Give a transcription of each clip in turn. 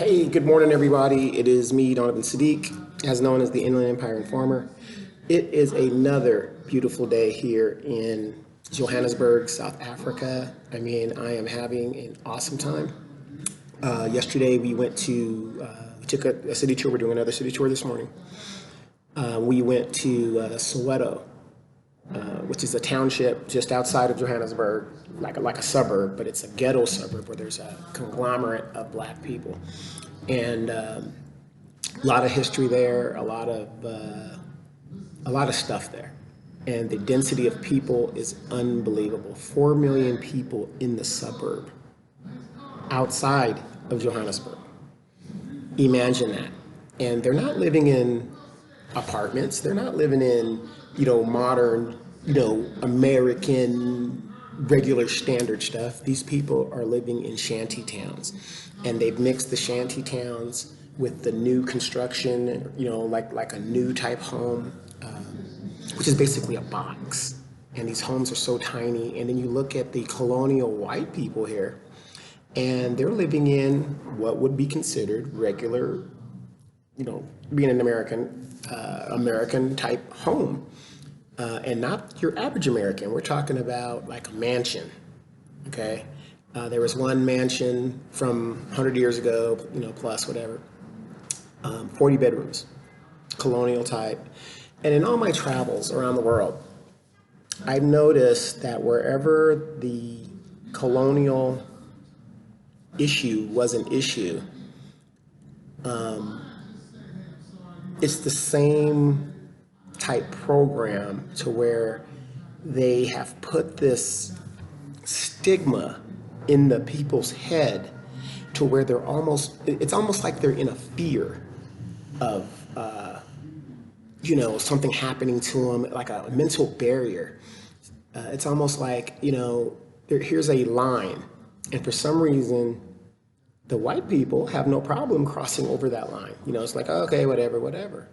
Hey, good morning, everybody. It is me, Donovan Sadiq, as known as the Inland Empire Informer. It is another beautiful day here in Johannesburg, South Africa. I am having an awesome time. Yesterday, we took a city tour. We're doing another city tour this morning. We went to Soweto, which is a township just outside of Johannesburg, like a suburb, but it's a ghetto suburb where there's a conglomerate of black people, and a lot of history there, a lot of stuff there, and the density of people is unbelievable. 4 million people in the suburb outside of Johannesburg. Imagine that, and they're not living in apartments. They're not living in, modern, American regular standard stuff. These people are living in shanty towns, and they've mixed the shanty towns with the new construction, like a new type home, which is basically a box. And these homes are so tiny. And then you look at the colonial white people here, and they're living in what would be considered regular, being an American type home, and not your average American. We're talking about like a mansion, okay? There was one mansion from 100 years ago, plus whatever, 40 bedrooms, colonial type. And in all my travels around the world, I've noticed that wherever the colonial issue was an issue, it's the same type program to where they have put this stigma in the people's head to where it's almost like they're in a fear of, something happening to them, like a mental barrier. It's almost like, here's a line, and for some reason, the white people have no problem crossing over that line. It's like, okay, whatever.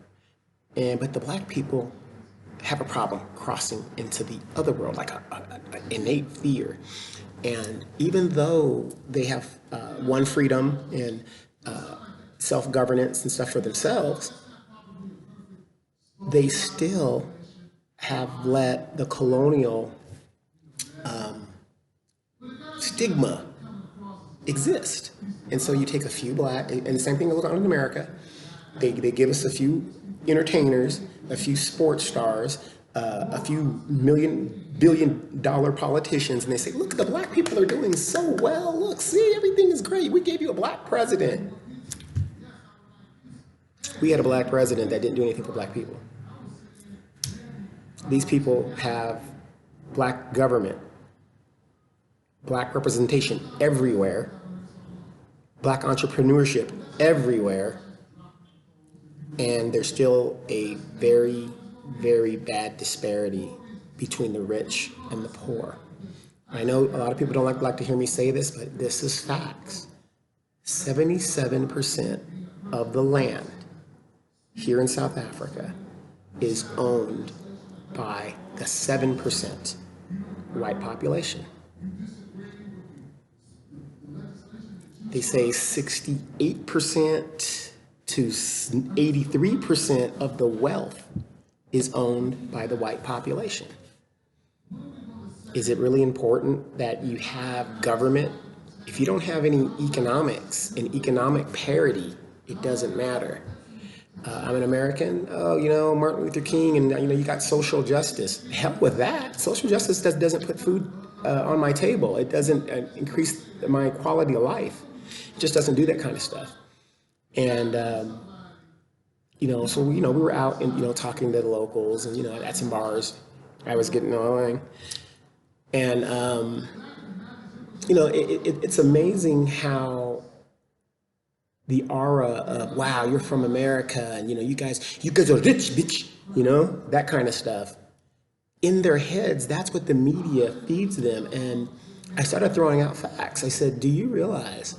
But the black people have a problem crossing into the other world, like an innate fear. And even though they have one freedom and self-governance and stuff for themselves, they still have let the colonial stigma exist. And so you take a few black, and the same thing goes on in America. They give us a few entertainers, a few sports stars, a few billion-dollar politicians, and they say, look, the black people are doing so well. Look, see, everything is great. We gave you a black president. We had a black president that didn't do anything for black people. These people have black government, black representation everywhere, black entrepreneurship everywhere, and there's still a very, very bad disparity between the rich and the poor. I know a lot of people don't like to hear me say this, but this is facts. 77% of the land here in South Africa is owned by the 7% white population. They say 68% to 83% of the wealth is owned by the white population. Is it really important that you have government? If you don't have any economics and economic parity, it doesn't matter. I'm an American, Martin Luther King, and you got social justice. Hell with that. Social justice doesn't put food on my table. It doesn't increase my quality of life. It just doesn't do that kind of stuff. And, so, we were out and, talking to the locals and, at some bars. I was getting annoying. And, it's amazing how the aura of, wow, you're from America, and, you guys are rich, bitch, that kind of stuff. In their heads, that's what the media feeds them. And I started throwing out facts. I said, do you realize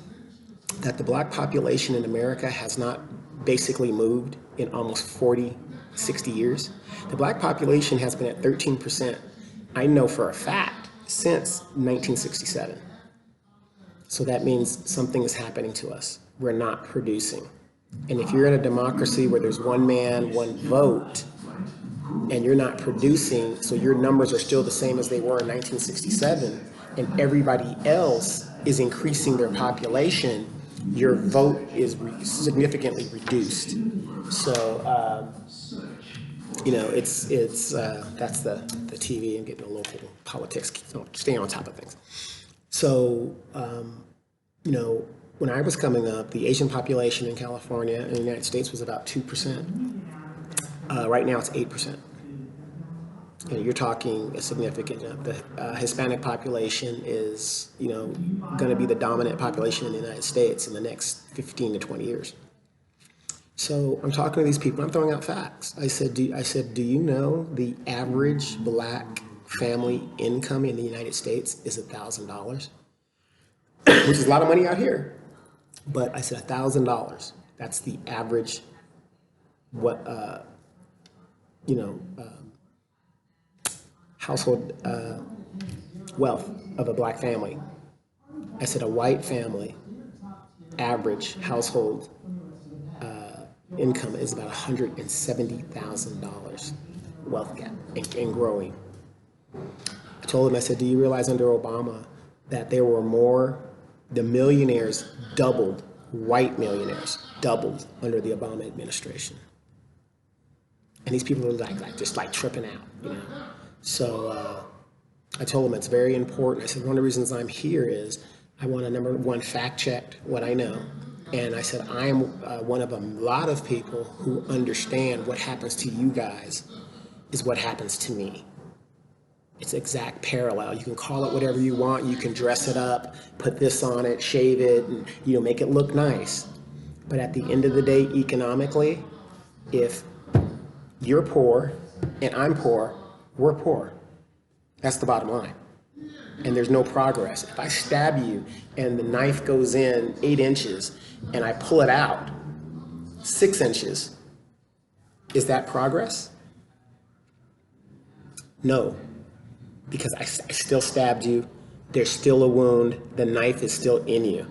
that the black population in America has not basically moved in almost 40, 60 years? The black population has been at 13%, I know for a fact, since 1967. So that means something is happening to us. we're not producing. And if you're in a democracy where there's one man, one vote, and you're not producing, so your numbers are still the same as they were in 1967, and everybody else is increasing their population, your vote is significantly reduced. So, you know, it's that's the TV and getting the local politics, you know, staying on top of things. So, you know, when I was coming up, the Asian population in California and the United States was about 2%. Right now it's 8%. And you're talking a significant, the Hispanic population is, you know, going to be the dominant population in the United States in the next 15 to 20 years. So I'm talking to these people, I'm throwing out facts. I said, do you know the average black family income in the United States is $1,000? Which is a lot of money out here. But I said $1,000. That's the average, household wealth of a black family. I said a white family average household income is about $170,000 wealth gap and growing. I told him, I said, do you realize under Obama that there were more, the millionaires doubled, white millionaires doubled under the Obama administration. And these people are just tripping out, you know. So I told him it's very important. I said, one of the reasons I'm here is I want to, number one, fact check what I know. And I said, I am one of a lot of people who understand what happens to you guys is what happens to me. It's exact parallel. You can call it whatever you want. You can dress it up, put this on it, shave it, and, you know, make it look nice. But at the end of the day, economically, if you're poor and I'm poor, we're poor. That's the bottom line. And there's no progress. If I stab you and the knife goes in 8 inches and I pull it out 6 inches, is that progress? No, because I still stabbed you. There's still a wound. The knife is still in you.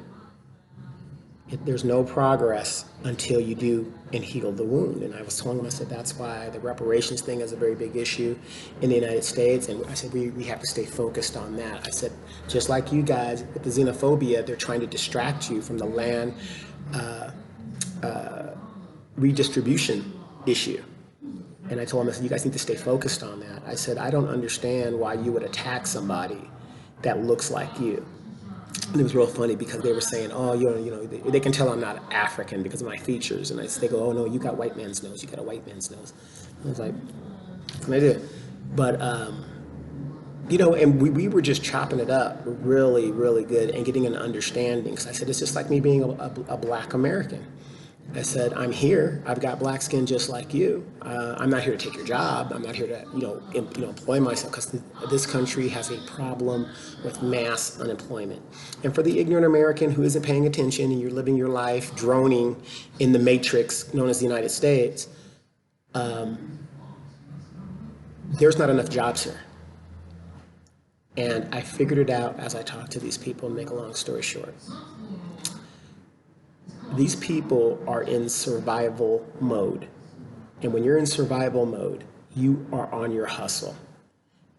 There's no progress until you do and heal the wound. And I was telling him, I said, that's why the reparations thing is a very big issue in the United States. And I said, we have to stay focused on that. I said, just like you guys, with the xenophobia, they're trying to distract you from the land redistribution issue. And I told him, I said, you guys need to stay focused on that. I said, I don't understand why you would attack somebody that looks like you. And it was real funny because they were saying, oh, you know, they can tell I'm not African because of my features. And they go, oh, no, you got white man's nose. You got a white man's nose. I was like, and I did. But, you know, and we were just chopping it up really, really good and getting an understanding. Because I said, it's just like me being a black American. I said, I'm here. I've got black skin just like you. I'm not here to take your job. I'm not here to, employ myself because this country has a problem with mass unemployment. And for the ignorant American who isn't paying attention and you're living your life droning in the matrix known as the United States, there's not enough jobs here. And I figured it out as I talked to these people, and make a long story short. These people are in survival mode. And when you're in survival mode, you are on your hustle.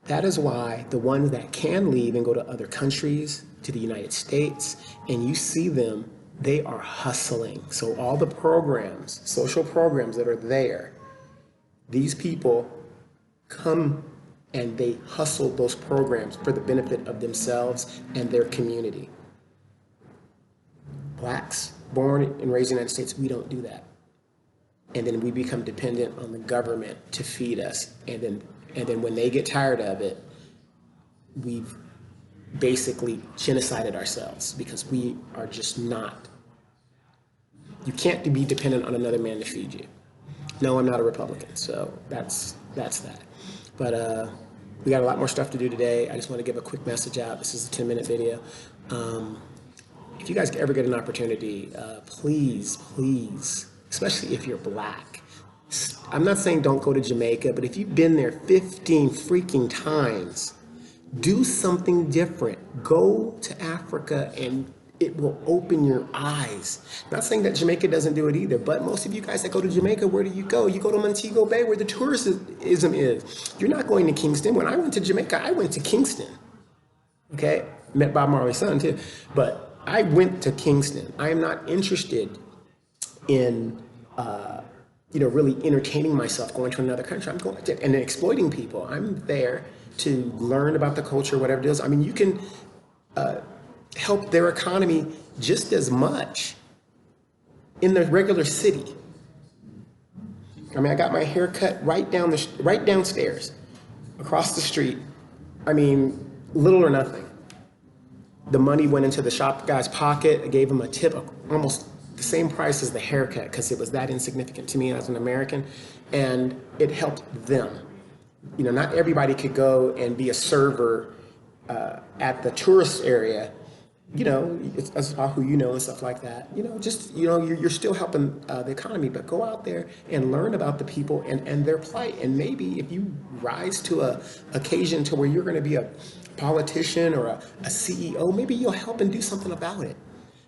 That is why the ones that can leave and go to other countries, to the United States, and you see them, they are hustling. So all the programs, social programs that are there, these people come and they hustle those programs for the benefit of themselves and their community. Blacks, born and raised in the United States, we don't do that. And then we become dependent on the government to feed us. And then when they get tired of it, we've basically genocided ourselves because we are just not. You can't be dependent on another man to feed you. No, I'm not a Republican, so that's that. But we got a lot more stuff to do today. I just want to give a quick message out. This is a 10-minute video. If you guys ever get an opportunity, please, especially if you're black. I'm not saying don't go to Jamaica, but if you've been there 15 freaking times, do something different. Go to Africa and it will open your eyes. Not saying that Jamaica doesn't do it either, but most of you guys that go to Jamaica, where do you go? You go to Montego Bay, where the tourism is. You're not going to Kingston. When I went to Jamaica, I went to Kingston. Okay? Met Bob Marley's son too. But I went to Kingston. I am not interested in really entertaining myself going to another country. I'm going to, and exploiting people. I'm there to learn about the culture, whatever it is. I mean, you can help their economy just as much in the regular city. I mean, I got my hair cut right downstairs, across the street. I mean, little or nothing. The money went into the shop guy's pocket. I gave him a tip of almost the same price as the haircut because it was that insignificant to me as an American, and it helped them. Not everybody could go and be a server at the tourist area. It's about who and stuff like that. You're still helping the economy, but go out there and learn about the people and their plight. And maybe if you rise to a occasion to where you're going to be a politician or a CEO, maybe you'll help and do something about it.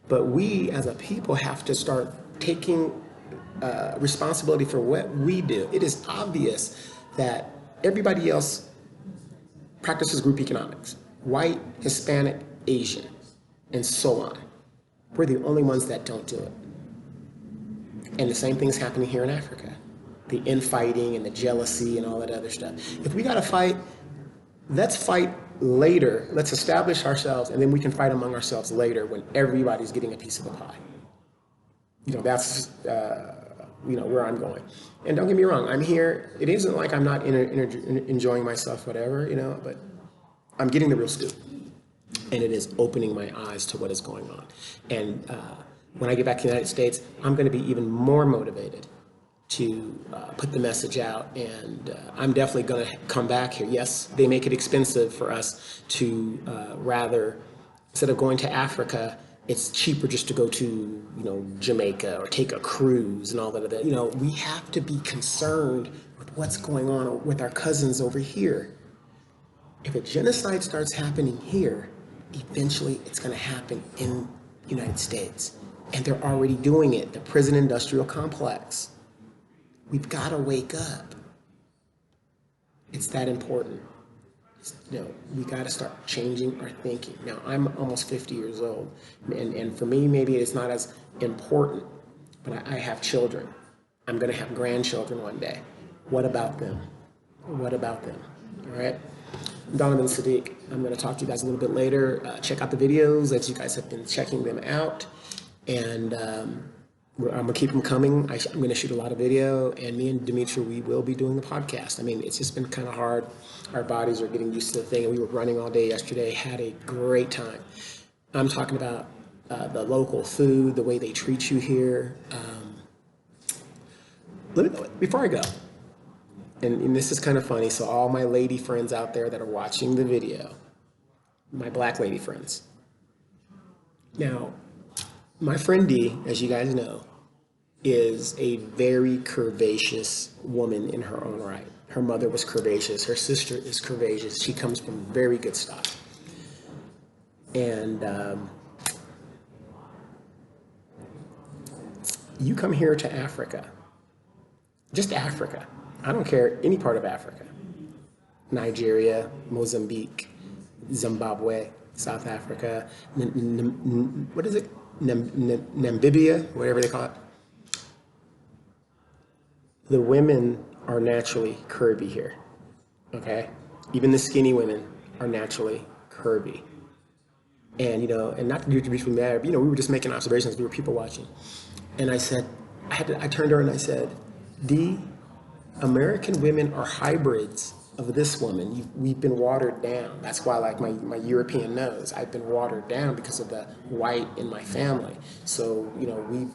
But we as a people have to start taking responsibility for what we do. It is obvious that everybody else practices group economics, white, Hispanic, Asian, and so on. We're the only ones that don't do it. And the same thing's happening here in Africa. The infighting and the jealousy and all that other stuff. If we gotta fight, let's fight later. Let's establish ourselves, and then we can fight among ourselves later when everybody's getting a piece of the pie. That's where I'm going. And don't get me wrong, I'm here. It isn't like I'm not enjoying myself, whatever, but I'm getting the real scoop. And it is opening my eyes to what is going on. And when I get back to the United States, I'm going to be even more motivated to put the message out. And I'm definitely going to come back here. Yes, they make it expensive for us to rather, instead of going to Africa, it's cheaper just to go to, Jamaica or take a cruise and all that. We have to be concerned with what's going on with our cousins over here. If a genocide starts happening here, eventually it's going to happen in the United States. And they're already doing it, the prison industrial complex. We've got to wake up. It's that important. We got to start changing our thinking. Now, I'm almost 50 years old, and for me, maybe it's not as important, but I have children. I'm going to have grandchildren one day. What about them? What about them? All right? I'm Donovan Sadiq. I'm going to talk to you guys a little bit later. Check out the videos as you guys have been checking them out. And I'm going to keep them coming. I'm going to shoot a lot of video. And me and Demetra, we will be doing the podcast. I mean, it's just been kind of hard. Our bodies are getting used to the thing. And we were running all day yesterday. Had a great time. I'm talking about the local food, the way they treat you here. Before I go, and this is kind of funny, so all my lady friends out there that are watching the video, my black lady friends. Now, my friend Dee, as you guys know, is a very curvaceous woman in her own right. Her mother was curvaceous. Her sister is curvaceous. She comes from very good stock. And you come here to Africa, just Africa. I don't care any part of Africa. Nigeria, Mozambique, Zimbabwe, South Africa, what is it? Namibia, whatever they call it. The women are naturally curvy here, okay? Even the skinny women are naturally curvy. And, and not to be from there, we were just making observations. We were people watching. And I said, I turned to her and I said, Dee, American women are hybrids of this woman. We've been watered down. That's why, like my European nose, I've been watered down because of the white in my family. So, we've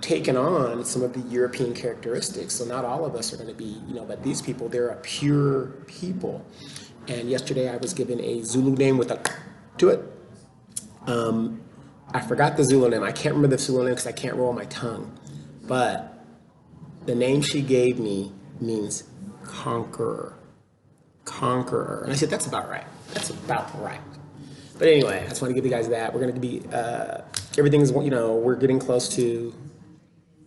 taken on some of the European characteristics. So not all of us are going to be, but these people, they're a pure people. And yesterday I was given a Zulu name with a to it. I forgot the Zulu name. I can't remember the Zulu name because I can't roll my tongue. But the name she gave me means conqueror. Conqueror. And I said, that's about right. That's about right. But anyway, I just want to give you guys that. We're going to be, everything's, we're getting close to,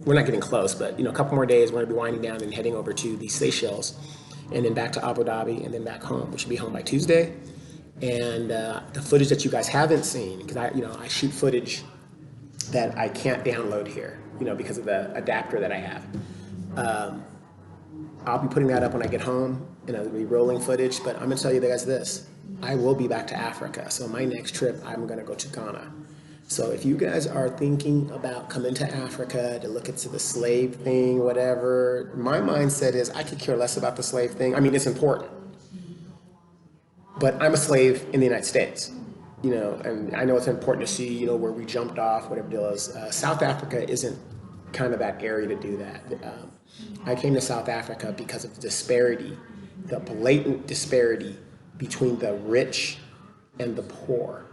we're not getting close, but, a couple more days, we're going to be winding down and heading over to the Seychelles and then back to Abu Dhabi and then back home. We should be home by Tuesday. And the footage that you guys haven't seen, because I shoot footage that I can't download here, because of the adapter that I have. I'll be putting that up when I get home, and it'll be rolling footage. But I'm gonna tell you guys this: I will be back to Africa. So my next trip, I'm gonna go to Ghana. So if you guys are thinking about coming to Africa to look into the slave thing, whatever, my mindset is I could care less about the slave thing. I mean, it's important, but I'm a slave in the United States. And I know it's important to see, where we jumped off, whatever the deal is. South Africa isn't kind of that area to do that. I came to South Africa because of the disparity, the blatant disparity between the rich and the poor.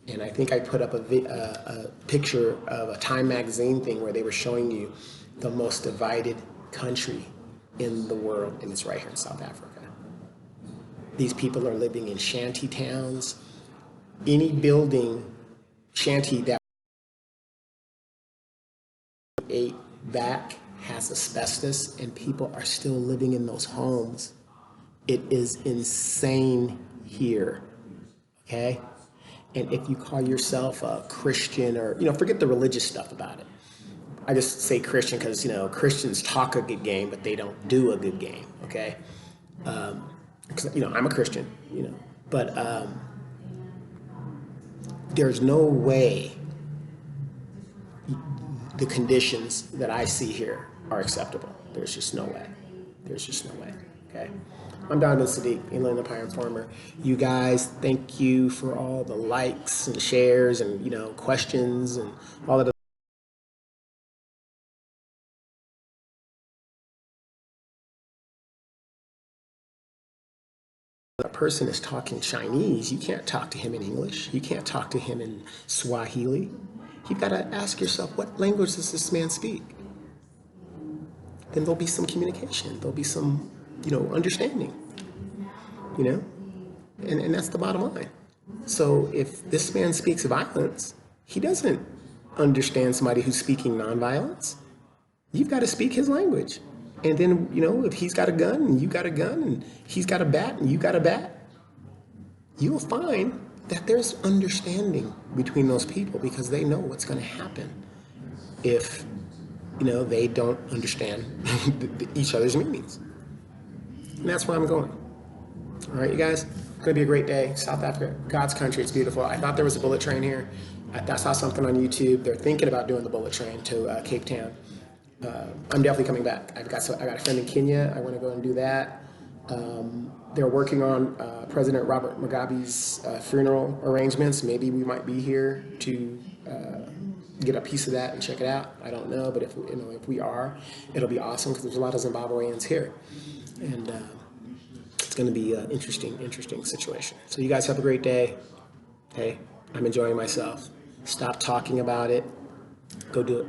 And I think I put up a picture of a Time magazine thing where they were showing you the most divided country in the world, and it's right here in South Africa. These people are living in shanty towns. Any building, shanty that ate back has asbestos, and people are still living in those homes. It is insane here, okay? And if you call yourself a Christian or, forget the religious stuff about it. I just say Christian because, Christians talk a good game, but they don't do a good game, okay? Because, I'm a Christian, but there's no way the conditions that I see here are acceptable. There's just no way. There's just no way, okay? I'm Donovan Sadiq, Inland Empire Informer. You guys, thank you for all the likes and shares and, questions and all of the a person is talking Chinese, you can't talk to him in English. You can't talk to him in Swahili. You've got to ask yourself, what language does this man speak? Then there'll be some communication. There'll be some, understanding, and that's the bottom line. So if this man speaks violence, he doesn't understand somebody who's speaking nonviolence. You've got to speak his language. And then, if he's got a gun and you got a gun and he's got a bat and you got a bat, you'll find that there's understanding between those people because they know what's going to happen if, they don't understand each other's meanings. And that's where I'm going. All right, you guys, it's going to be a great day. South Africa, God's country, it's beautiful. I thought there was a bullet train here. I saw something on YouTube. They're thinking about doing the bullet train to Cape Town. I'm definitely coming back. I got a friend in Kenya. I want to go and do that. They're working on President Robert Mugabe's funeral arrangements. Maybe we might be here to get a piece of that and check it out. I don't know, but if we are, it'll be awesome because there's a lot of Zimbabweans here, and it's going to be an interesting situation. So you guys have a great day. Hey, I'm enjoying myself. Stop talking about it. Go do it.